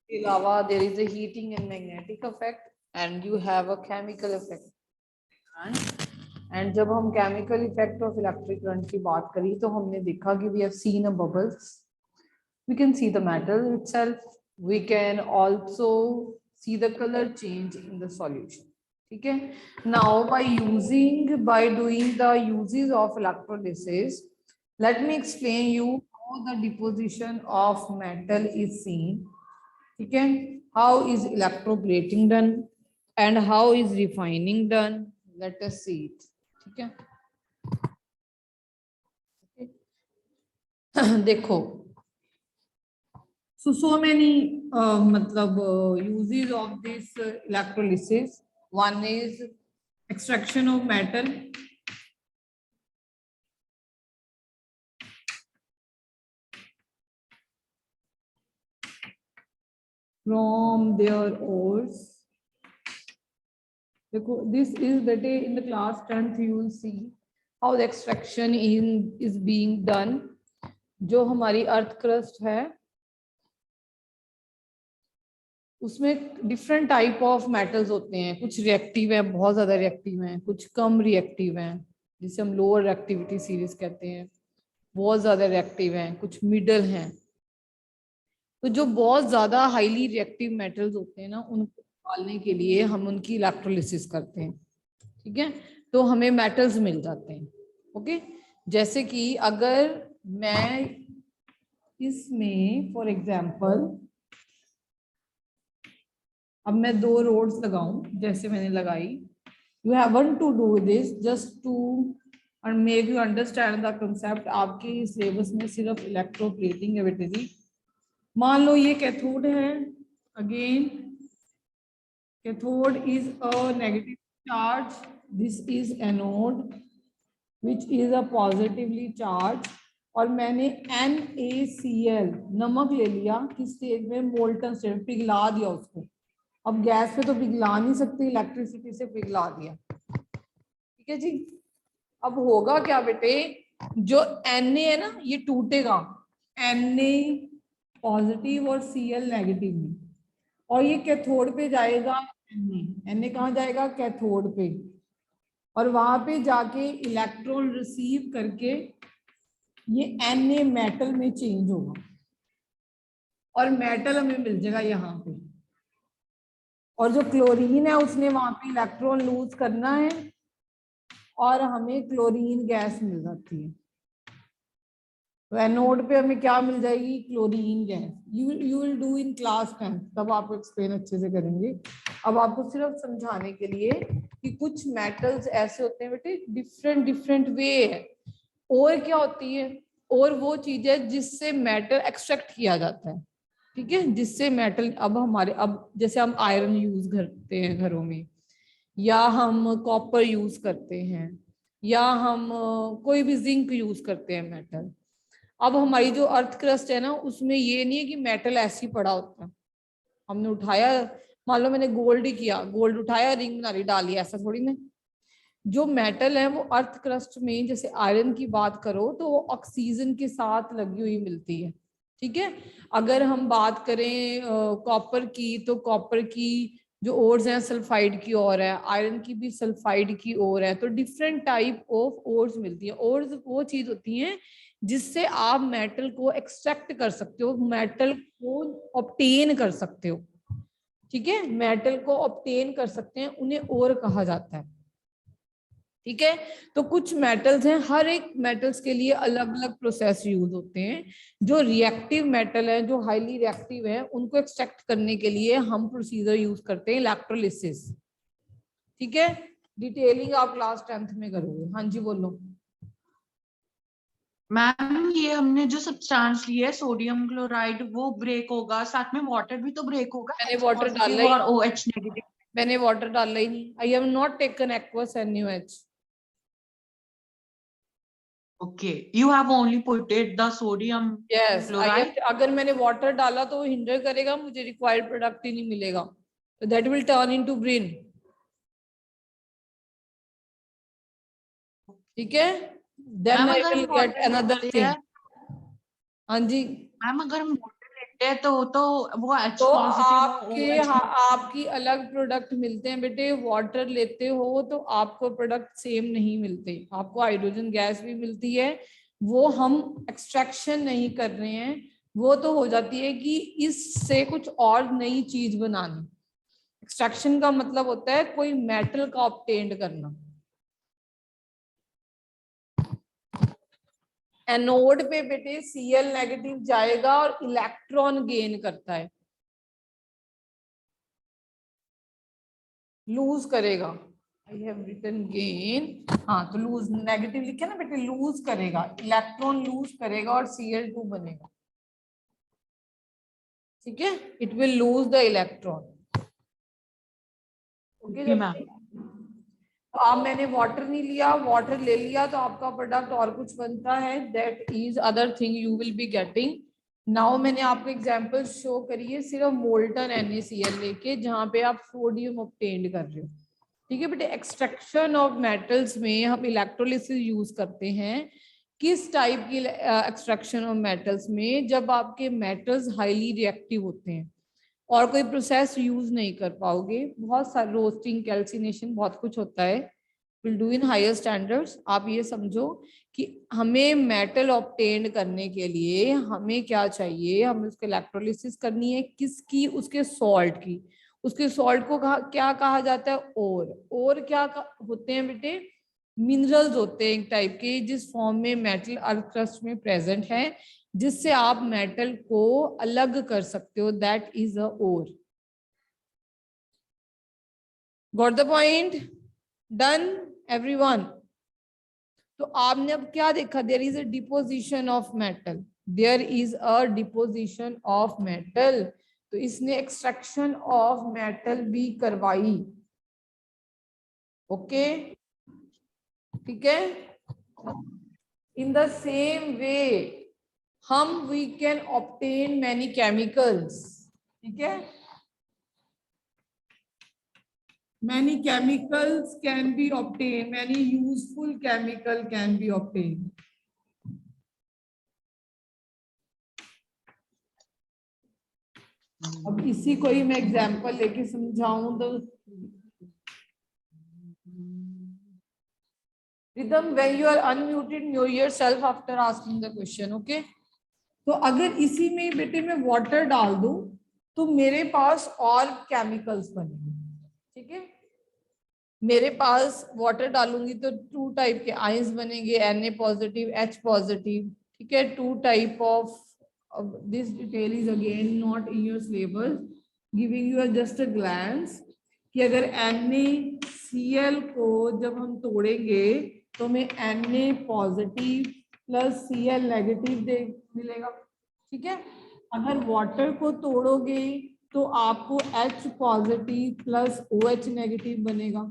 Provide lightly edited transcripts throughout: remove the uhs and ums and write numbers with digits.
के अलावा there is a heating and magnetic effect and you have a chemical effect. And जब हम chemical effect of electric current की बात करी तो हमने देखा कि we have seen a bubbles. We can see the metal itself. We can also see the color change in the solution. ठीक है. Now by doing the uses of electrolysis, let me explain you how the deposition of metal is seen. ठीक है. How is electroplating done and how is refining done? Let us see it. ठीक है. देखो. So many uses of this electrolysis. One is extraction of metal. From their ores. This is the day in the class 10th you will see how the extraction is being done. जो हमारी earth crust है उसमें different type of metals होते हैं. कुछ reactive हैं, बहुत ज्यादा रिएक्टिव हैं, कुछ कम रिएक्टिव हैं जिसे हम लोअर रिएक्टिविटी सीरीज कहते हैं, बहुत ज्यादा रिएक्टिव हैं, कुछ मिडल हैं. तो जो बहुत ज्यादा हाईली रिएक्टिव मेटल्स होते हैं ना, उनको निकालने के लिए हम उनकी इलेक्ट्रोलिसिस करते हैं. ठीक है. तो हमें मेटल्स मिल जाते हैं. ओके. जैसे कि अगर मैं इसमें फॉर एग्जांपल अब मैं 2 रोड्स लगाऊं जैसे मैंने लगाई. You have to do this just to and make you understand the concept. आपके सिलेबस में सिर्फ इलेक्ट्रोप्लेटिंग है बेटे जी. मान लो ये कैथोड है. Again cathode is a negative charge. This is anode which is a positively charge. और मैंने NaCl नमक ले लिया. किस स्टेज में? Molten stage. पिघला दिया उसको. अब गैस पे तो पिघला नहीं सकती, इलेक्ट्रिसिटी से पिघला दिया. ठीक है जी. अब होगा क्या बेटे, जो Na है ना ये टूटेगा. Na पॉजिटिव और Cl नेगेटिव में, और ये कैथोड पे जाएगा. Na कहाँ जाएगा? कैथोड पे. और वहां पे जाके इलेक्ट्रॉन रिसीव करके ये Na मेटल में चेंज होगा और मेटल हमें मिल जाएगा यहाँ पे. और जो क्लोरीन है उसने वहां पे इलेक्ट्रॉन लूज करना है और हमें क्लोरीन गैस मिल जाती है. तो एनोड पे हमें क्या मिल जाएगी? Chlorine gas. You will do in class 10, तब आपको एक्सप्लेन अच्छे से करेंगे. अब आपको सिर्फ समझाने के लिए कि कुछ मेटल्स ऐसे होते हैं बेटे, डिफरेंट डिफरेंट वे है. और क्या होती है? और वो चीज है जिससे मेटल एक्सट्रैक्ट किया जाता है. ठीक है. जिससे मेटल अब जैसे हम आयरन यूज करते हैं घरों में, या हम कॉपर यूज करते हैं, या हम कोई भी जिंक यूज करते हैं मेटल. अब हमारी जो अर्थ क्रस्ट है ना, उसमें ये नहीं है कि मेटल ऐसे ही पड़ा होता है. हमने उठाया, मान लो मैंने गोल्ड ही किया, गोल्ड उठाया, रिंग बना ली, डाली, ऐसा थोड़ी ना. जो मेटल है वो अर्थ क्रस्ट में, जैसे आयरन की बात करो तो वो ऑक्सीजन के साथ लगी हुई मिलती है. ठीक है. अगर हम बात करें कॉपर की, तो कॉपर की जो ओर्स हैं सल्फाइड की ओर है, आयरन की भी सल्फाइड की ओर है. तो डिफरेंट टाइप ऑफ ओर्स मिलती है. ओर्स वो चीज होती है जिससे आप मेटल को एक्सट्रैक्ट कर सकते हो, मेटल को ऑब्टेन कर सकते हो. ठीक है. मेटल को ऑब्टेन कर सकते हैं, उन्हें ओर कहा जाता है. ठीक है. तो कुछ मेटल्स हैं, हर एक मेटल्स के लिए अलग अलग प्रोसेस यूज होते हैं. जो रिएक्टिव मेटल है, जो हाईली रिएक्टिव है, उनको एक्सट्रैक्ट करने के लिए हम प्रोसीजर यूज करते हैं इलेक्ट्रोलिसिस. ठीक है. डिटेलिंग आप क्लास 10th में करोगे. हाँ जी बोलो. मैम ये हमने जो सब्सटेंस लिया है सोडियम क्लोराइड, वो ब्रेक होगा, साथ में वाटर भी तो ब्रेक होगा. मैंने वाटर डाला ही, और OH नेगेटिव. मैंने वाटर डाला ही नहीं. I have not taken aqueous NaOH. Okay, you have only put it the sodium chloride. अगर मैंने वाटर डाला तो वो हिंडर करेगा, मुझे रिक्वायर्ड प्रोडक्ट ही नहीं मिलेगा. तो that will turn into brine. ठीक है. Then I will get another thing. हाँ जी मैम अगर हम वाटर लेते है तो वो H तो पॉजिटिव आपके आपकी अलग प्रोडक्ट मिलते हैं बेटे। वाटर लेते हो तो आपको प्रोडक्ट सेम नहीं मिलते, आपको हाइड्रोजन गैस भी मिलती है, वो हम एक्सट्रैक्शन नहीं कर रहे हैं, वो तो हो जाती है कि इससे कुछ और नई चीज बनानी। एक्सट्रैक्शन का मतलब होता है कोई मेटल का ऑब्टेन करना। एनोड पे बेटे Cl नेगेटिव जाएगा और इलेक्ट्रॉन गेन करता है, लूज करेगा। आई हैव रिटन गेन, हाँ तो लूज नेगेटिव लिखे ना बेटे, लूज करेगा, इलेक्ट्रॉन लूज करेगा और Cl2 बनेगा। ठीक है, it will lose the electron. Okay, ma'am. तो अब मैंने वाटर नहीं लिया, वाटर ले लिया तो आपका प्रोडक्ट और कुछ बनता है, that is other thing you will be getting now. मैंने आपको एग्जांपल शो करी है सिर्फ मोल्टन NaCl लेके, जहां पे आप सोडियम ऑब्टेन कर रहे हो। ठीक है बेटे, एक्सट्रैक्शन ऑफ मेटल्स में हम इलेक्ट्रोलिसिस यूज करते हैं। किस टाइप की एक्सट्रैक्शन ऑफ मेटल्स में? जब आपके मेटल्स हाईली रिएक्टिव होते हैं और कोई प्रोसेस यूज नहीं कर पाओगे, बहुत सारे रोस्टिंग, कैल्सिनेशन, बहुत कुछ होता है, will do in higher standards. आप ये समझो कि हमें मेटल ऑब्टेन करने के लिए हमें क्या चाहिए, हमें उसके इलेक्ट्रोलिसिस करनी है, किसकी? उसके सॉल्ट की। उसके सॉल्ट को क्या कहा जाता है? और क्या होते हैं बेटे? मिनरल्स होते हैं एक टाइप के, जिस फॉर्म में मेटल अर्थ क्रस्ट में प्रेजेंट है, जिससे आप मेटल को अलग कर सकते हो, that is a ore. Got the point? Done everyone? तो आपने अब क्या देखा? There is a deposition of metal, there is a deposition of metal. तो इसने एक्सट्रैक्शन ऑफ मेटल भी करवाई। ओके, ठीक है। In the same way we can obtain many chemicals. ठीक है, many chemicals can be obtained, many useful chemical can be obtained. अब इसी को ही मैं एग्जांपल लेके समझाऊं तो Rhythm, when you are unmuted, mute yourself after asking the question, okay? तो अगर इसी में बेटे मैं वाटर डाल दूं तो मेरे पास और केमिकल्स बनेंगे। ठीक है, मेरे पास वाटर डालूंगी तो 2 टाइप के आयंस बनेंगे, Na पॉजिटिव, H पॉजिटिव। ठीक है, 2 type of, this detail is again not in your syllabus, giving you just a glance कि अगर NaCl को जब हम तोड़ेंगे तो हमें Na positive plus Cl negative दे मिलेगा। ठीक है, अगर वाटर को तोड़ोगे तो आपको H positive plus OH negative बनेगा।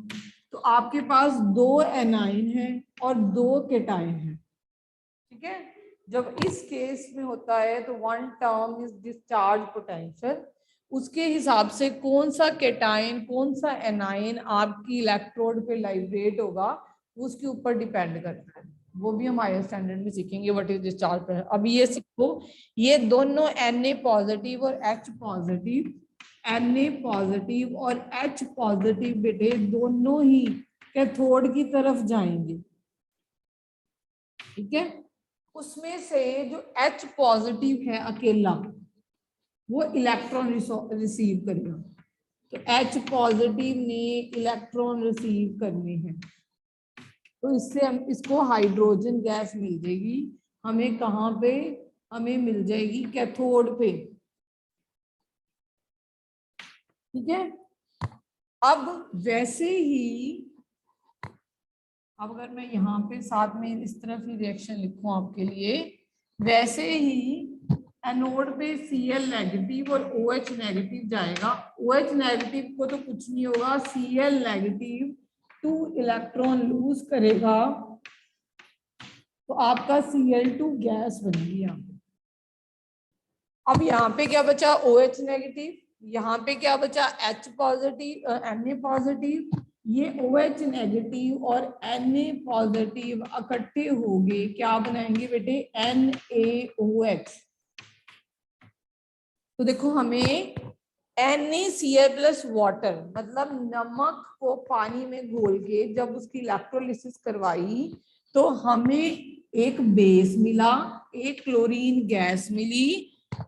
तो आपके पास 2 एनाइन है और 2 केटाइन है। ठीक है, जब इस केस में होता है तो 1 टर्म इज डिस्चार्ज पोटेंशियल, उसके हिसाब से कौन सा केटाइन कौन सा एनाइन आपकी इलेक्ट्रोड पे लाइब्रेट होगा उसके ऊपर डिपेंड करता है। वो भी हम हायर स्टैंडर्ड में सीखेंगे व्हाट इज डिस्चार्ज। अब ये सीखो, ये दोनों Na पॉजिटिव और H पॉजिटिव, Na पॉजिटिव और H पॉजिटिव बेटे दोनों ही कैथोड की तरफ जाएंगे। ठीक है, उसमें से जो H पॉजिटिव है अकेला वो इलेक्ट्रॉन रिसीव करेगा। तो H पॉजिटिव ने इलेक्ट्रॉन रिसीव करने हैं, तो इससे हम इसको हाइड्रोजन गैस मिल जाएगी। हमें कहाँ पे? हमें मिल जाएगी कैथोड पे। ठीक है, अब वैसे ही, अब अगर मैं यहाँ पे साथ में इस तरफ ही रिएक्शन लिखूं आपके लिए, वैसे ही एनोड पे Cl नेगेटिव और OH नेगेटिव जाएगा। OH नेगेटिव को तो कुछ नहीं होगा, Cl नेगेटिव 2 इलेक्ट्रॉन लूज करेगा तो आपका Cl2 गैस बनेगी। यहाँ अब यहाँ पे क्या बचा? OH नेगेटिव, यहाँ पे क्या बचा? H positive, Na positive. ये OH नेगेटिव और Na पॉजिटिव इकट्ठे होंगे क्या बनाएंगे बेटे? NaOH। तो देखो हमें NaCl प्लस वाटर मतलब नमक को पानी में घोल के जब उसकी इलेक्ट्रोलिसिस करवाई तो हमें एक बेस मिला, एक क्लोरीन गैस मिली,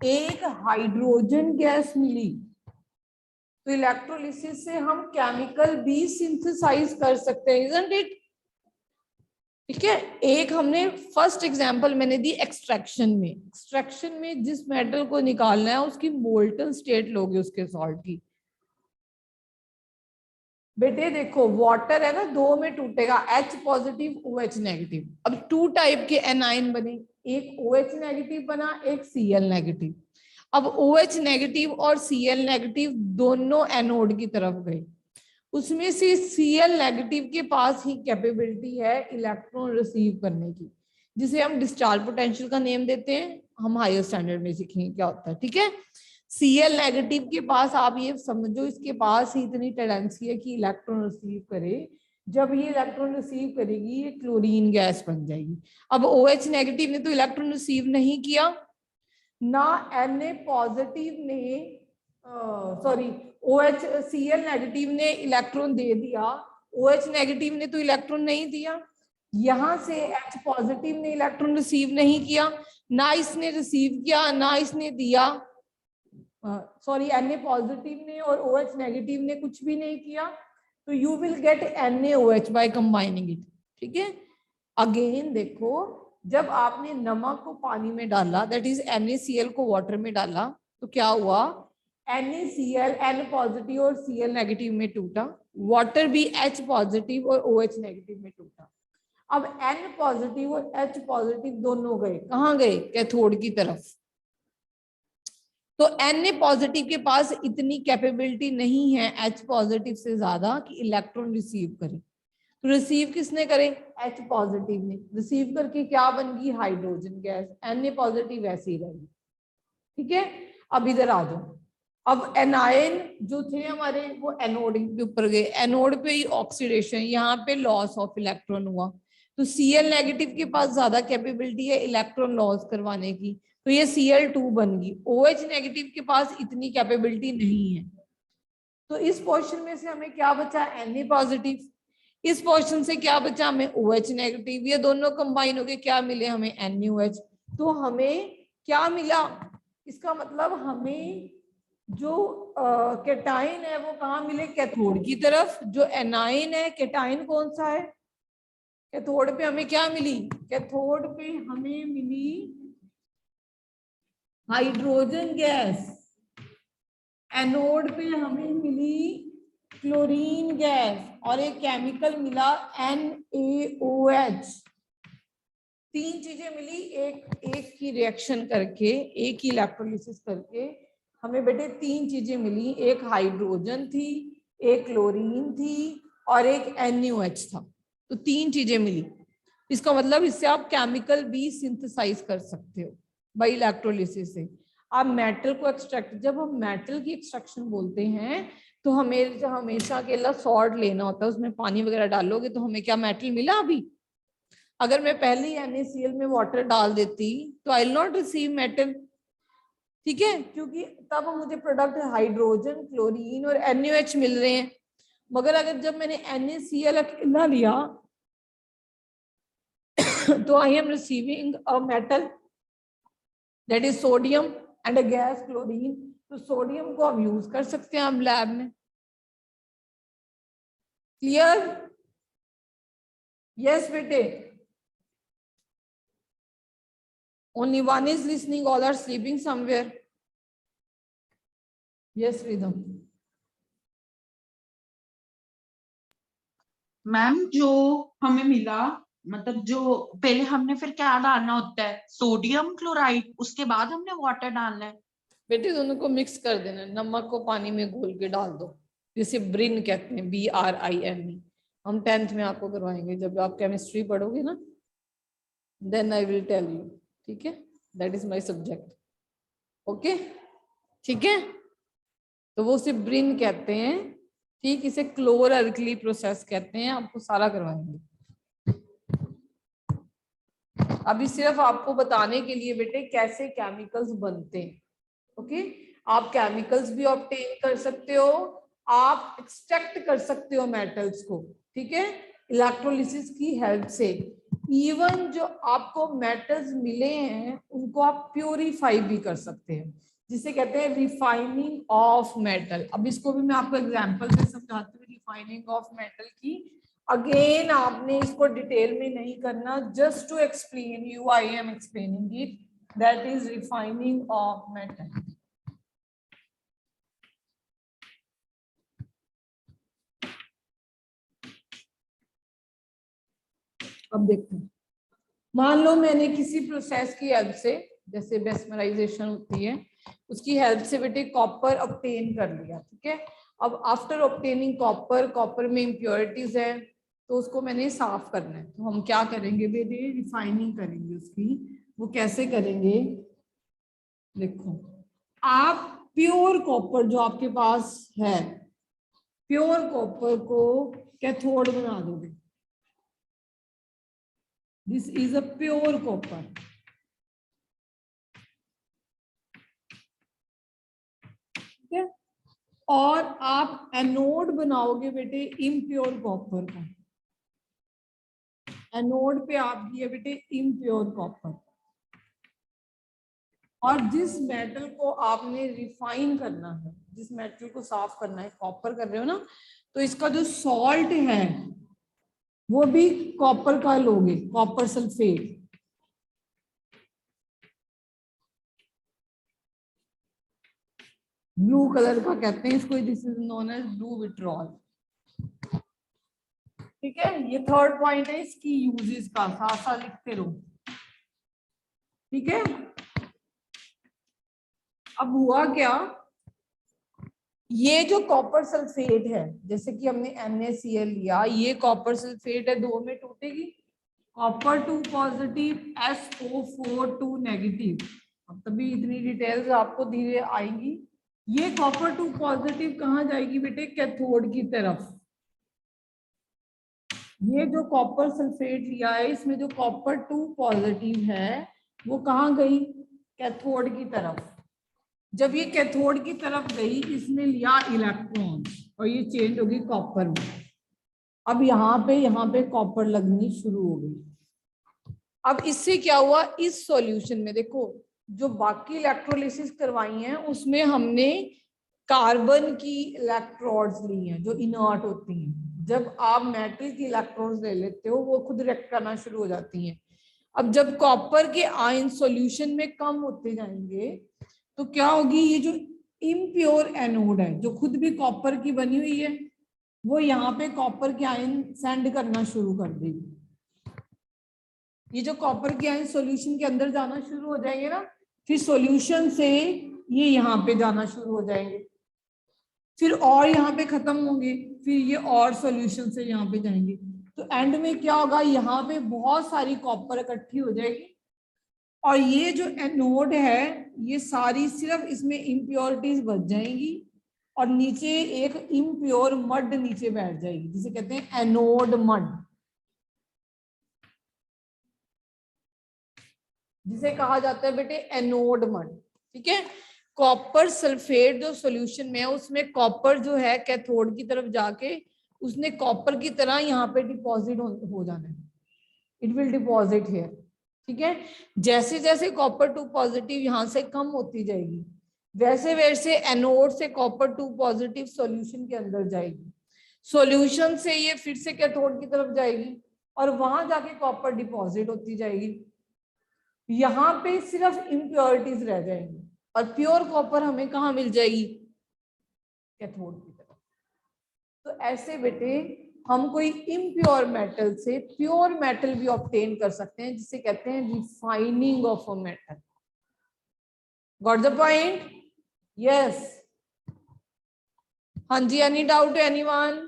एक हाइड्रोजन गैस मिली। तो इलेक्ट्रोलिसिस से हम केमिकल भी सिंथेसाइज कर सकते हैं, इजंट इट? ठीक है, एक हमने फर्स्ट एग्जांपल मैंने दी एक्सट्रैक्शन में। एक्सट्रैक्शन में जिस मेटल को निकालना है उसकी मोल्टन स्टेट लोगे उसके सॉल्ट की। बेटे देखो वाटर है ना, दो में टूटेगा, H पॉजिटिव OH नेगेटिव। अब टू टाइप के एनाइन बने, एक OH नेगेटिव बना, एक Cl नेगेटिव। अब OH नेगेटिव और Cl नेगेटिव दोनों एनोड की तरफ गए, उसमें से Cl नेगेटिव के पास ही कैपेबिलिटी है इलेक्ट्रॉन रिसीव करने की, जिसे हम डिस्चार्ज पोटेंशियल का नेम देते हैं। हम हायर स्टैंडर्ड में सीखेंगे क्या होता है, ठीक है। Cl नेगेटिव के पास आप ये समझो, इसके पास ही इतनी टेंडेंसी है कि इलेक्ट्रॉन रिसीव करे। जब ये इलेक्ट्रॉन रिसीव करेगी ये क्लोरीन गैस बन जाएगी। अब OH नेगेटिव ने तो इलेक्ट्रॉन रिसीव नहीं किया ना, Na पॉजिटिव ने सॉरी OH Cl नेगेटिव ने इलेक्ट्रॉन दे दिया, OH नेगेटिव ने तो इलेक्ट्रॉन नहीं दिया। यहां से H पॉजिटिव ने इलेक्ट्रॉन रिसीव नहीं किया, ना इसने रिसीव किया ना इसने दिया। सॉरी Na पॉजिटिव ने और OH नेगेटिव ने कुछ भी नहीं किया। तो you will get NaOH by combining it, ठीक है। अगेन देखो, जब आपने नमक को पानी में डाला, दैट इज NaCl को वाटर में डाला, तो क्या हुआ, NaCl N पॉजिटिव और Cl नेगेटिव में टूटा, वाटर भी H पॉजिटिव और OH नेगेटिव में टूटा। अब N पॉजिटिव और H पॉजिटिव दोनों गए, कहाँ गए, कैथोड की तरफ। तो Na पॉजिटिव के पास इतनी कैपेबिलिटी नहीं है H पॉजिटिव से ज्यादा कि इलेक्ट्रॉन रिसीव करे। तो रिसीव किसने करे, H पॉजिटिव ने। रिसीव करके क्या बन गई, हाइड्रोजन गैस। Na पॉजिटिव ऐसे ही रहेगी, ठीक है। अब इधर आ जाओ, अब एनायन जो थे हमारे वो एनोड के ऊपर गए, एनोड पे ही ऑक्सीडेशन, यहाँ पे लॉस ऑफ इलेक्ट्रॉन हुआ। तो Cl नेगेटिव के पास ज्यादा कैपेबिलिटी है इलेक्ट्रॉन लॉस करवाने की, तो ये Cl2 बन गई। OH नेगेटिव के पास इतनी कैपेबिलिटी नहीं है। तो इस पोर्शन में से हमें क्या बचा, Na पॉजिटिव। इस पोर्शन से क्या बचा, हमें OH नेगेटिव। ये दोनों कंबाइन हो गए, क्या मिले हमें, NaOH। तो हमें क्या मिला, इसका मतलब हमें जो केटाइन है वो कहाँ मिले, कैथोड की तरफ। जो एनाइन है, केटाइन कौन सा है, कैथोड पे हमें क्या मिली, कैथोड पे हमें मिली हाइड्रोजन गैस, एनोड पे हमें मिली क्लोरीन गैस, और एक केमिकल मिला NaOH। तीन चीजें मिली, एक की रिएक्शन करके, एक ही इलेक्ट्रोलिसिस करके हमें बेटे तीन चीजें मिली। एक हाइड्रोजन थी, एक क्लोरीन थी और एक NaOH था। तो तीन चीजें मिली। इसका मतलब इससे आप केमिकल भी सिंथेसाइज कर सकते हो बाय इलेक्ट्रोलिसिस से। आप मेटल को एक्सट्रैक्ट, जब हम मेटल की एक्सट्रैक्शन बोलते हैं तो हमें हमेशा अकेला सॉल्ट लेना होता है, उसमें पानी वगैरह डालोगे तो हमें क्या मेटल मिला। अभी अगर मैं पहले ही NaCl में वाटर डाल देती तो I will not receive metal, ठीक है, क्योंकि तब मुझे प्रोडक्ट हाइड्रोजन, क्लोरीन और NaOH मिल रहे हैं। मगर अगर जब मैंने NaCl अकेला लिया तो I am receiving a metal that is sodium and a gas chlorine. तो सोडियम को हम यूज कर सकते हैं हम लैब में। क्लियर? यस बेटे, only one is listening, all are sleeping somewhere. Yes Rhythm. Ma'am जो हमें मिला, मतलब जो पहले हमने फिर क्या डालना होता है, सोडियम क्लोराइड, उसके बाद हमने वाटर डालना है। बेटे दोनों को मिक्स कर देना, नमक को पानी में घोल के डाल दो, जिसे ब्रिन कहते हैं, BRIN। हम 10th में आपको करवाएंगे, जब आप केमिस्ट्री पढ़ोगे ना, then I will tell you, ठीक है, that is my subject, okay, ठीक है। तो वो उसे ब्रिन कहते हैं, ठीक, इसे क्लोर-अर्कली प्रोसेस कहते हैं, आपको सारा करवाएंगे। अभी सिर्फ आपको बताने के लिए बेटे कैसे केमिकल्स बनते हैं, ओके। आप केमिकल्स भी ऑब्टेन कर सकते हो, आप एक्सट्रैक्ट कर सकते हो मेटल्स को, ठीक है, इलेक्ट्रोलिसिस की हेल्प से। इवन जो आपको मेटल्स मिले हैं उनको आप प्योरीफाई भी कर सकते हैं, जिसे कहते हैं रिफाइनिंग ऑफ मेटल। अब इसको भी मैं आपको एग्जांपल से समझाती हूँ रिफाइनिंग ऑफ मेटल की। अगेन आपने इसको डिटेल में नहीं करना, just to explain you I am explaining it, that is refining of metal. अब देखते हैं, मान लो मैंने किसी प्रोसेस की हेल्प से, जैसे मेस्मराइजेशन होती है, उसकी हेल्प से बेटे कॉपर ऑब्टेन कर लिया, ठीक है। अब आफ्टर ऑब्टेनिंग कॉपर, कॉपर में इम्प्योरिटीज है, तो उसको मैंने साफ करना है, तो हम क्या करेंगे बेटे, रिफाइनिंग करेंगे उसकी। वो कैसे करेंगे, देखो, आप प्योर कॉपर जो आपके पास है, प्योर कॉपर को कैथोड बना दोगे। This is a pure copper, ठीक है। और आप एनोड बनाओगे बेटे इम्प्योर कॉपर का, एनोड पे आप दिए बेटे इम्प्योर कॉपर। और जिस मेटल को आपने रिफाइन करना है, जिस मेटल को साफ करना है, कॉपर कर रहे हो ना, तो इसका जो सॉल्ट है वो भी कॉपर का लोगे, कॉपर सल्फेट। ब्लू कलर का कहते हैं इसको, this is known as blue vitriol, ठीक है। ये थर्ड पॉइंट है इसकी यूजेस का, साथ साथ लिखते रहो, ठीक है। अब हुआ क्या, ये जो कॉपर सल्फेट है, जैसे कि हमने NaCl लिया, ये कॉपर सल्फेट है, दो में टूटेगी, कॉपर 2 पॉजिटिव, SO4 2 नेगेटिव। अब तभी इतनी डिटेल्स आपको धीरे आएंगी। ये कॉपर 2 पॉजिटिव कहाँ जाएगी बेटे, कैथोड की तरफ। ये जो कॉपर सल्फेट लिया है, इसमें जो कॉपर 2 पॉजिटिव है वो कहाँ गई, कैथोड की तरफ। जब ये कैथोड की तरफ गई, इसने लिया इलेक्ट्रॉन और ये चेंज होगी कॉपर में। अब यहाँ पे कॉपर लगनी शुरू हो गई। अब इससे क्या हुआ, इस सॉल्यूशन में देखो, जो बाकी इलेक्ट्रोलिसिस करवाई हैं उसमें हमने कार्बन की इलेक्ट्रोड्स ली हैं जो इनर्ट होती हैं। जब आप मेटल की इलेक्ट्रोड्स ले लेते हो वो खुद रिएक्ट करना शुरू हो जाती हैं। अब जब कॉपर के आयन सॉल्यूशन में कम होते जाएंगे तो क्या होगी, ये जो इम्प्योर एनोड है जो खुद भी कॉपर की बनी हुई है, वो यहाँ पे कॉपर के आयन सेंड करना शुरू कर देगी। ये जो कॉपर के आयन सॉल्यूशन के अंदर जाना शुरू हो जाएंगे ना, फिर सॉल्यूशन से ये यहाँ पे जाना शुरू हो जाएंगे, फिर और यहाँ पे खत्म होंगे, फिर ये और सॉल्यूशन से यहाँ पे जाएंगे। तो एंड में क्या होगा, यहाँ पे बहुत सारी कॉपर इकट्ठी हो जाएगी और ये जो एनोड है ये सारी सिर्फ इसमें इम्प्योरिटीज बच जाएंगी और नीचे एक इम्प्योर मड नीचे बैठ जाएगी, जिसे कहते हैं एनोड मड, जिसे कहा जाता है बेटे एनोड मड, ठीक है। कॉपर सल्फेट जो सॉल्यूशन में है उसमें कॉपर जो है कैथोड की तरफ जाके उसने कॉपर की तरह यहाँ पे डिपॉजिट हो जाना है, इट विल डिपॉजिट हियर, ठीक है। जैसे जैसे कॉपर 2 पॉजिटिव यहाँ से कम होती जाएगी, वैसे वैसे एनोड से कॉपर 2 पॉजिटिव सॉल्यूशन के अंदर जाएगी, सॉल्यूशन से ये फिर से कैथोड की तरफ जाएगी और वहां जाके कॉपर डिपॉजिट होती जाएगी। यहाँ पे सिर्फ इम्प्योरिटीज रह जाएंगी और प्योर कॉपर हमें कहाँ मिल जाएगी, कैथोड की तरफ। तो ऐसे बेटे हम कोई इम्प्योर मेटल से प्योर मेटल भी ऑब्टेन कर सकते हैं, जिसे कहते हैं refining of a metal. Got the point, yes. हाँ जी, any doubt anyone?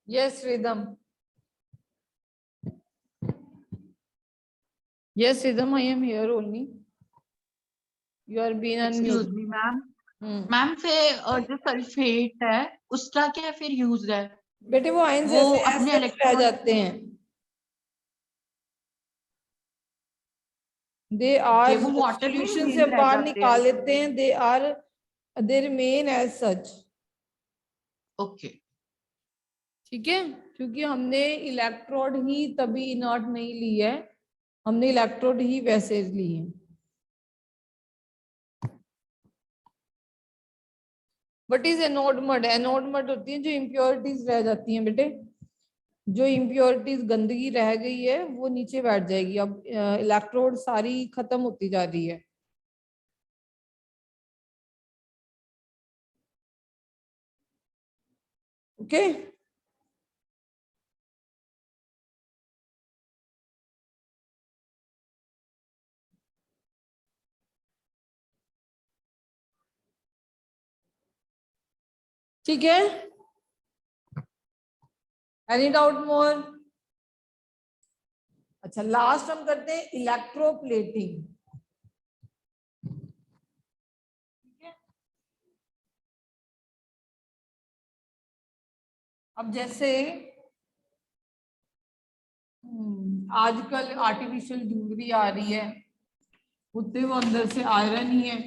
Yes, Rhythm. Yes, Rhythm, I am here only. You are being excuse unmuted. Me ma'am. Ma'am फिर जो सल्फेट है उसका क्या फिर यूज है? बेटे वो आयंस वो ऐसे अपने ऐसे रह इलेक्ट्रॉन जाते हैं। दे आर वो वाटर में सॉल्यूशन से रिमेन रह बाहर जाते निकाल हैं। लेते हैं। They remain as such. Okay. ठीक है, क्योंकि हमने इलेक्ट्रोड ही तभी इनर्ट नहीं ली है, हमने इलेक्ट्रोड ही वैसे ली है। What is anode mud? Anode mud होती है जो इम्प्योरिटीज रह जाती हैं बेटे, जो इम्प्योरिटीज गंदगी रह गई है वो नीचे बैठ जाएगी। अब इलेक्ट्रोड सारी खत्म होती जा रही है। ओके ठीक है, एनी डाउट मोर? अच्छा, लास्ट हम करते हैं इलेक्ट्रोप्लेटिंग। ठीक है, अब जैसे आजकल आर्टिफिशियल ज्वेलरी आ रही है, उतने वो अंदर से आयरन ही है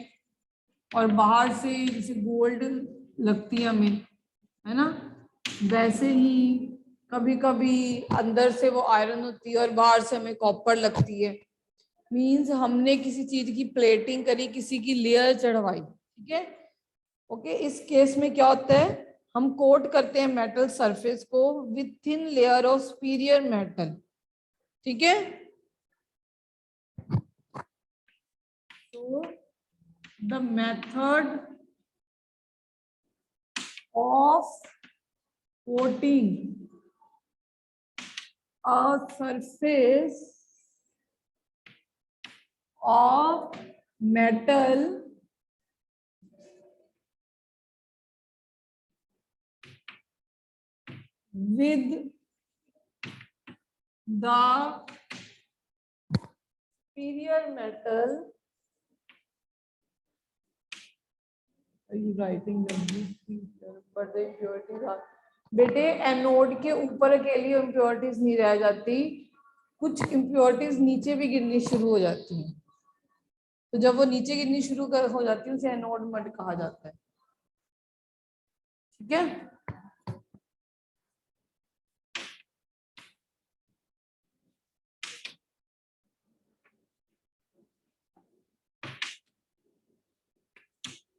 और बाहर से जैसे गोल्ड लगती है हमें, है ना, वैसे ही कभी कभी अंदर से वो आयरन होती है और बाहर से हमें कॉपर लगती है। मींस हमने किसी चीज की प्लेटिंग करी, किसी की लेयर चढ़वाई। ठीक है, ओके। इस केस में क्या होता है, हम कोट करते हैं मेटल सरफेस को with thin layer of superior metal. ठीक है, तो the method of coating a surface of metal with the superior metal. Are you writing but the impurities are? बेटे एनोड के ऊपर अकेली इम्प्योरिटीज नहीं रह जाती, कुछ इम्प्योरिटीज नीचे भी गिरनी शुरू हो जाती हैं। तो जब वो नीचे गिरनी शुरू हो जाती है उसे एनोड मड कहा जाता है। ठीक है,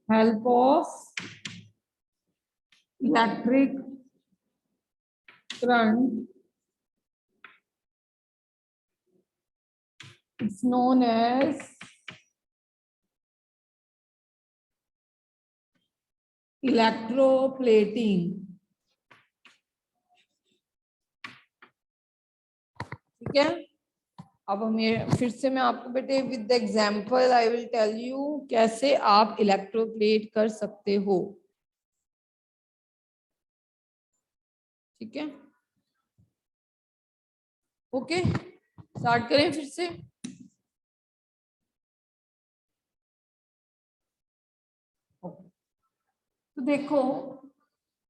help of electric current, it's known as electroplating. ठीक है, अब हम ये फिर से मैं आपको बेटे with example I will tell you कैसे आप इलेक्ट्रोप्लेट कर सकते हो। ठीक है, ओके, स्टार्ट करें फिर से। तो देखो,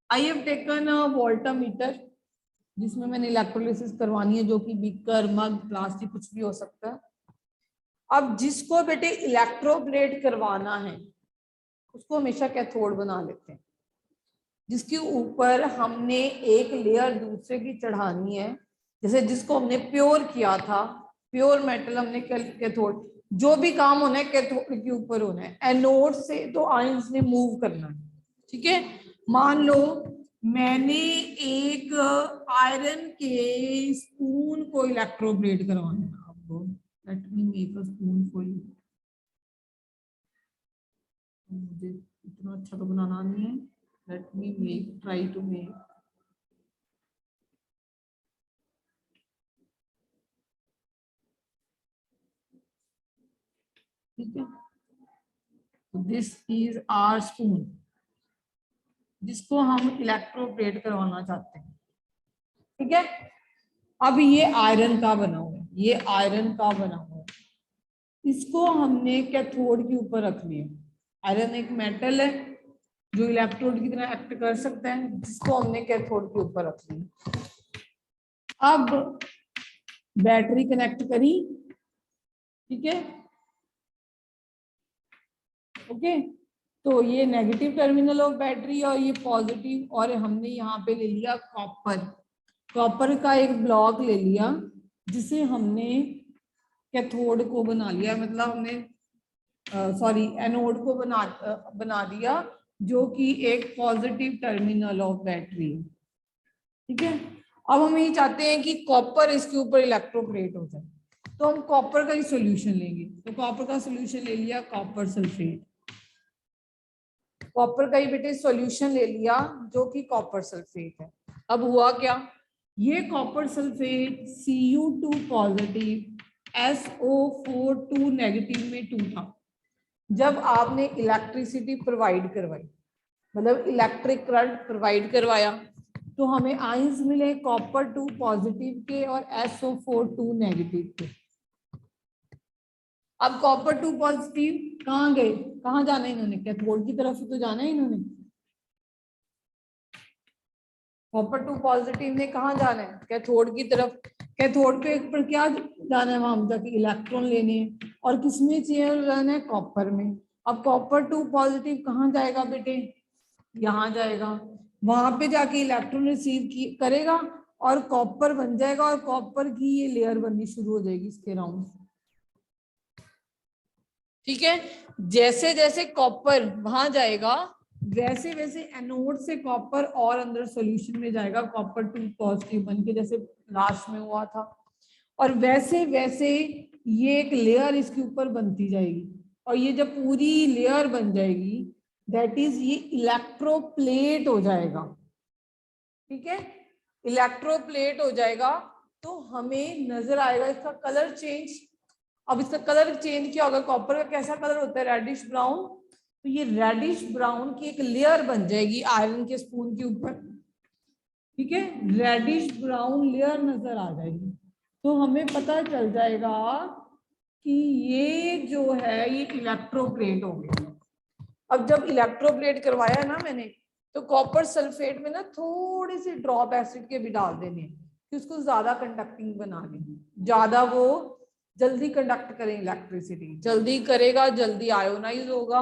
I have taken a voltameter जिसमें मैंने इलेक्ट्रोलिसिस करवानी है, जो कि बीकर, मग, प्लास्टिक कुछ भी हो सकता है। अब जिसको बेटे इलेक्ट्रोप्लेट करवाना है उसको हमेशा कैथोड बना लेते हैं, जिसके ऊपर हमने एक लेयर दूसरे की चढ़ानी है। जैसे जिसको हमने प्योर किया था, प्योर मेटल हमने कैथोड, जो भी काम होना है कैथोड के ऊपर होना है। एनोड से तो आयंस ने मूव करना है। ठीक है, मान लो मैंने एक आयरन के स्पून को इलेक्ट्रोप्लेट करवाना है आपको। Let me make a spoon for you. मुझे इतना अच्छा तो बनाना नहीं है। Let me try to make. ठीक है, दिस इज आवर स्पून जिसको हम इलेक्ट्रोप्लेट करवाना चाहते हैं। ठीक है। अब ये आयरन का बना हुआ है, ये आयरन का बना हुआ है, इसको हमने कैथोड के ऊपर रखनी है। आयरन एक मेटल है जो इलेक्ट्रोड की तरह एक्ट कर सकता है, जिसको हमने कैथोड के ऊपर रखनी है। अब बैटरी कनेक्ट करी, ठीक है, ओके। तो ये नेगेटिव टर्मिनल ऑफ बैटरी और ये पॉजिटिव, और हमने यहाँ पे ले लिया कॉपर, कॉपर का एक ब्लॉक ले लिया जिसे हमने कैथोड को बना लिया, मतलब हमने सॉरी एनोड को बना दिया, जो कि एक पॉजिटिव टर्मिनल ऑफ बैटरी है, ठीक है। अब हम ये चाहते हैं कि कॉपर इसके ऊपर इलेक्ट्रोप्लेट हो जाए, तो हम कॉपर का ही सॉल्यूशन लेंगे। तो कॉपर का सॉल्यूशन ले लिया, कॉपर सल्फेट, कॉपर का ही बेटे सॉल्यूशन ले लिया जो कि कॉपर सल्फेट है। अब हुआ क्या, ये copper sulphate Cu2 positive SO4 negative में 2 था। जब आपने इलेक्ट्रिसिटी प्रोवाइड करवाई, मतलब इलेक्ट्रिक करंट प्रोवाइड करवाया, तो हमें आयंस मिले कॉपर 2 पॉजिटिव के और SO4 2 नेगेटिव के। अब कॉपर 2 पॉजिटिव कहाँ गए, कहाँ जाना है इन्होंने, कैथोड की तरफ ही तो जाना है इन्होंने। कॉपर 2 पॉजिटिव ने कहाँ जाना है, कैथोड की तरफ। कैथोड पे पर क्या जाना है, वहां जाके इलेक्ट्रॉन लेने हैं, और किसमें चाहिए जाना है, कॉपर में। अब कॉपर 2 पॉजिटिव कहाँ जाएगा बेटे, यहाँ जाएगा, वहां पे जाके इलेक्ट्रॉन रिसीव करेगा और कॉपर बन जाएगा, और कॉपर की ये लेयर बननी शुरू हो जाएगी इसके अराउंड, ठीक है। जैसे जैसे कॉपर वहां जाएगा, वैसे वैसे एनोड से कॉपर और अंदर सॉल्यूशन में जाएगा, कॉपर 2 पॉजिटिव बन के, जैसे लास्ट में हुआ था। और वैसे वैसे ये एक लेयर इसके ऊपर बनती जाएगी, और ये जब पूरी लेयर बन जाएगी, दैट इज ये इलेक्ट्रोप्लेट हो जाएगा, ठीक है। इलेक्ट्रोप्लेट हो जाएगा तो हमें नजर आएगा इसका कलर चेंज। अब इसका कलर चेंज क्या होगा, कॉपर का कैसा कलर होता है, रेडिश ब्राउन, तो ये रेडिश ब्राउन की एक लेयर बन जाएगी आयरन के स्पून के ऊपर, ठीक है। रेडिश ब्राउन लेयर नजर आ जाएगी, तो हमें पता चल जाएगा कि ये जो है ये इलेक्ट्रोप्लेट हो गया। अब जब इलेक्ट्रोप्लेट करवाया ना मैंने, तो कॉपर सल्फेट में ना थोड़ी सी ड्रॉप एसिड के भी डाल देने कि उसको ज्यादा कंडक्टिंग बना लें, ज्यादा वो जल्दी कंडक्ट करें इलेक्ट्रिसिटी, जल्दी करेगा, जल्दी आयोनाइज होगा।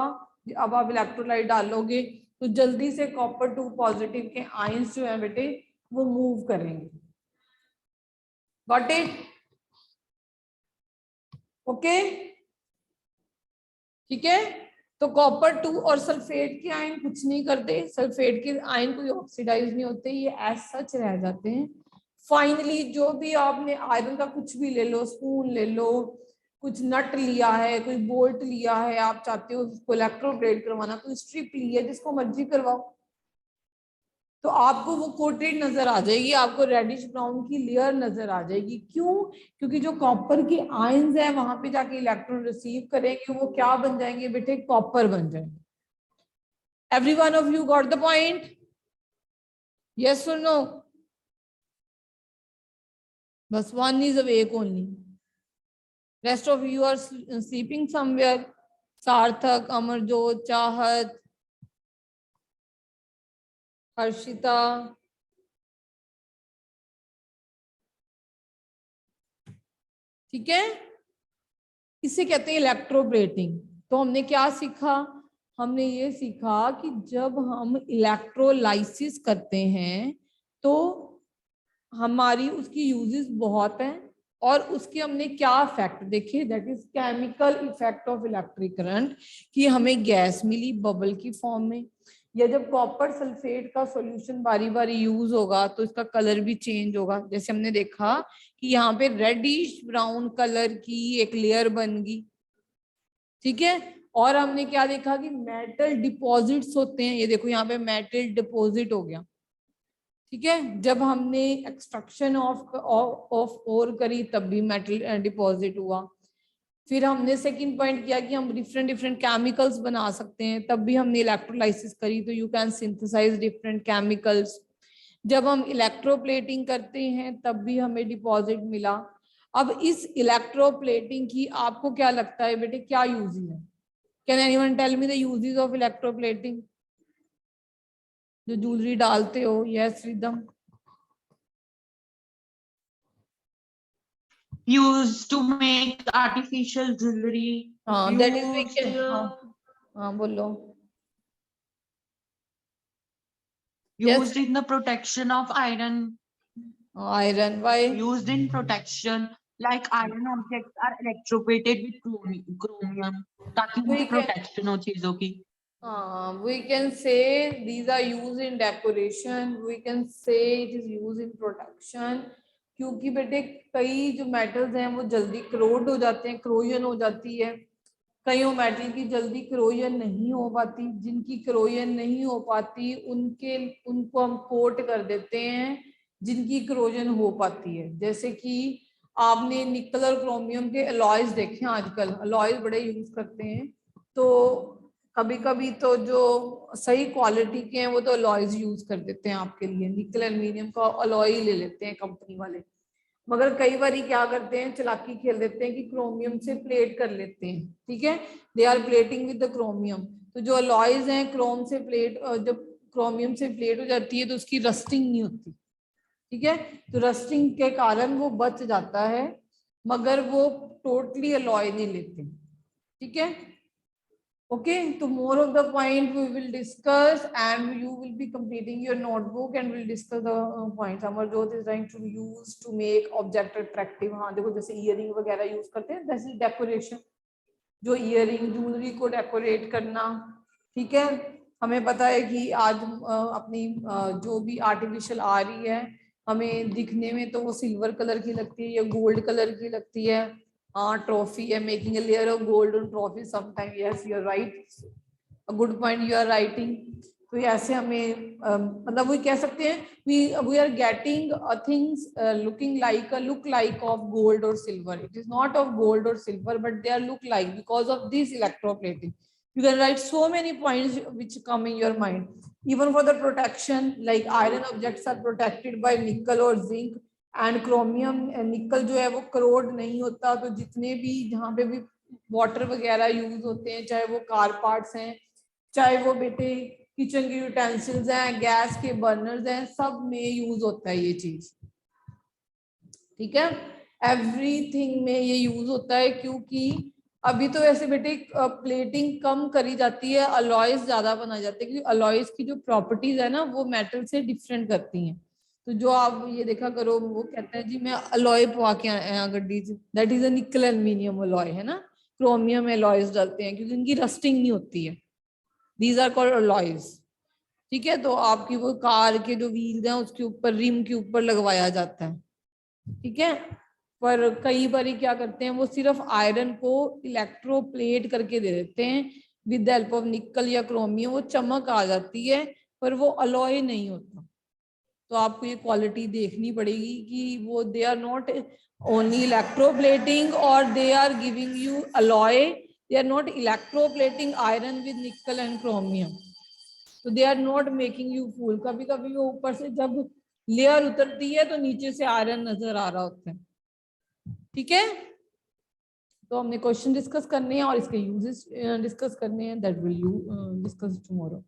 अब आप इलेक्ट्रोलाइट डालोगे तो जल्दी से कॉपर 2 पॉजिटिव के आयंस जो है बेटे वो मूव करेंगे। गॉट इट, ओके, ठीक है। तो कॉपर 2 और सल्फेट के आयन कुछ नहीं करते, सल्फेट के आयन कोई ऑक्सीडाइज नहीं होते, ये एज सच रह जाते हैं। फाइनली जो भी आपने आयरन का कुछ भी ले लो, स्पून ले लो, कुछ नट लिया है, कोई बोल्ट लिया है, आप चाहते हो उसको इलेक्ट्रोप्लेट करवाना, कोई स्ट्रिप ली है, जिसको मर्जी करवाओ, तो आपको वो कोटेड नजर आ जाएगी, आपको रेडिश ब्राउन की लेयर नजर आ जाएगी। क्यों, क्योंकि जो कॉपर के आयंस है वहां पे जाके इलेक्ट्रॉन रिसीव करेंगे, वो क्या बन जाएंगे बेटे, कॉपर बन जाएंगे। Every one of you got the point, yes और नो? बस one is awake only, rest of you are sleeping somewhere. Sarthak, Amarjot, चाहत, हर्षिता, ठीक है। इसे कहते हैं इलेक्ट्रोप्लेटिंग। तो हमने क्या सीखा, हमने ये सीखा कि जब हम इलेक्ट्रोलाइसिस करते हैं तो हमारी उसकी यूजेस बहुत हैं, और उसके हमने क्या इफेक्ट देखे, that is chemical effect of electric current, कि हमें गैस मिली बबल की फॉर्म में, या जब कॉपर सल्फेट का सॉल्यूशन बारी बारी यूज होगा तो इसका कलर भी चेंज होगा। जैसे हमने देखा कि यहाँ पे रेडिश ब्राउन कलर की एक लेयर बन गई, ठीक है। और हमने क्या देखा कि मेटल डिपॉजिट्स होते हैं, ये देखो यहाँ पे मेटल डिपॉजिट हो गया, ठीक है। जब हमने एक्सट्रैक्शन ऑफ ओर करी तब भी मेटल डिपॉजिट हुआ। फिर हमने सेकंड पॉइंट किया कि हम डिफरेंट डिफरेंट केमिकल्स बना सकते हैं, तब भी हमने इलेक्ट्रोलाइसिस करी, तो you can synthesize different chemicals. जब हम इलेक्ट्रोप्लेटिंग करते हैं तब भी हमें डिपॉजिट मिला। अब इस इलेक्ट्रोप्लेटिंग की आपको क्या लगता है बेटे, क्या यूजेस है? Can anyone tell me the uses of electroplating? जो ज्वेलरी डालते हो, yes Rhythm. Used to make artificial jewelry. हाँ दैट इज वी Used हाँ बोलो। Yes, used in the protection of iron. Iron, why? Used in protection, like iron objects are electroplated with chromium ताकि we उनकी can, protection हो चीजों की. हाँ we can say these are use in decoration, we can say it is use in protection. क्योंकि बेटे कई जो मेटल्स हैं वो जल्दी करोड हो जाते हैं, क्रोजन हो जाती है। कई मेटल की जल्दी क्रोजन नहीं हो पाती, जिनकी क्रोजन नहीं हो पाती उनको हम कोट कर देते हैं, जिनकी क्रोजन हो पाती है। जैसे कि आपने निकल और क्रोमियम के अलॉयज देखे हैं, आजकल अलॉयज बड़े यूज करते हैं। तो कभी कभी तो जो सही क्वालिटी के हैं वो तो अलॉयज यूज कर देते हैं आपके लिए, निकल एल्यूमिनियम का अलॉय ले लेते हैं कंपनी वाले। मगर कई बार क्या करते हैं, चालाकी खेल देते हैं कि क्रोमियम से प्लेट कर लेते हैं, ठीक है, they are plating with the chromium. तो जो अलॉयज हैं क्रोम से प्लेट, जब क्रोमियम से प्लेट हो जाती है तो उसकी रस्टिंग नहीं होती, ठीक है। तो रस्टिंग के कारण वो बच जाता है, मगर वो टोटली अलॉय नहीं लेते, ठीक है। Okay, so more of the point we will discuss, and you will be completing your notebook and we'll discuss the points. Amarjot is trying to use to make object attractive. हाँ देखो, जैसे earring वगैरह use करते हैं, this is decoration. जो earring jewelry को decorate करना, ठीक है। हमें पता है कि आज अपनी जो भी artificial आ रही है, हमें दिखने में तो वो सिल्वर कलर की लगती है या गोल्ड कलर की लगती है। हाँ ट्रॉफी है, making a layer of gold on trophy sometime, yes you are right, a good point you are writing. तो ऐसे हमें मतलब वही कह सकते हैं, we are getting things looking like a look like of gold और silver. It is not of gold और silver but they are look like because of this electroplating. You can write so many points which come in your mind. Even for the protection, like iron objects are protected by nickel or zinc, and chromium निकल जो है वो करोड नहीं होता। तो जितने भी जहाँ पे भी वाटर वगैरह यूज होते हैं, चाहे वो कार पार्ट्स हैं, चाहे वो बेटे किचन के यूटेंसिल्स हैं, गैस के बर्नर्स हैं, सब में यूज होता है ये चीज, ठीक है। एवरीथिंग में ये यूज होता है, क्योंकि अभी तो वैसे बेटे प्लेटिंग कम करी जाती है, अलॉयज ज्यादा बनाए जाते हैं, क्योंकि अलॉयज की जो प्रॉपर्टीज है ना वो मेटल से डिफरेंट करती हैं। तो जो आप ये देखा करो, वो कहते हैं जी मैं अलॉय पवा के आया गड्डी, दैट इज अ निकल एल्यूमिनियम अलॉय, है ना। क्रोमियम अलॉयज डालते हैं क्योंकि उनकी रस्टिंग नहीं होती है, दीज आर कॉल्ड अलॉयज, ठीक है। तो आपकी वो कार के जो व्हील्स हैं उसके ऊपर, रिम के ऊपर लगवाया जाता है, ठीक है। पर कई बार क्या करते हैं, वो सिर्फ आयरन को इलेक्ट्रोप्लेट करके दे देते हैं विद द हेल्प ऑफ निकल या क्रोमियम, वो चमक आ जाती है पर वो अलॉय नहीं होता। तो आपको ये क्वालिटी देखनी पड़ेगी कि वो they are not only electroplating और they are giving you alloy, they are not electroplating iron with nickel and chromium. तो they are not making you fool. कभी कभी वो ऊपर से जब लेयर उतरती है तो नीचे से आयरन नजर आ रहा होता है, ठीक है। तो हमने क्वेश्चन डिस्कस करने हैं और इसके यूजेस डिस्कस करने हैं, that will you discuss tomorrow.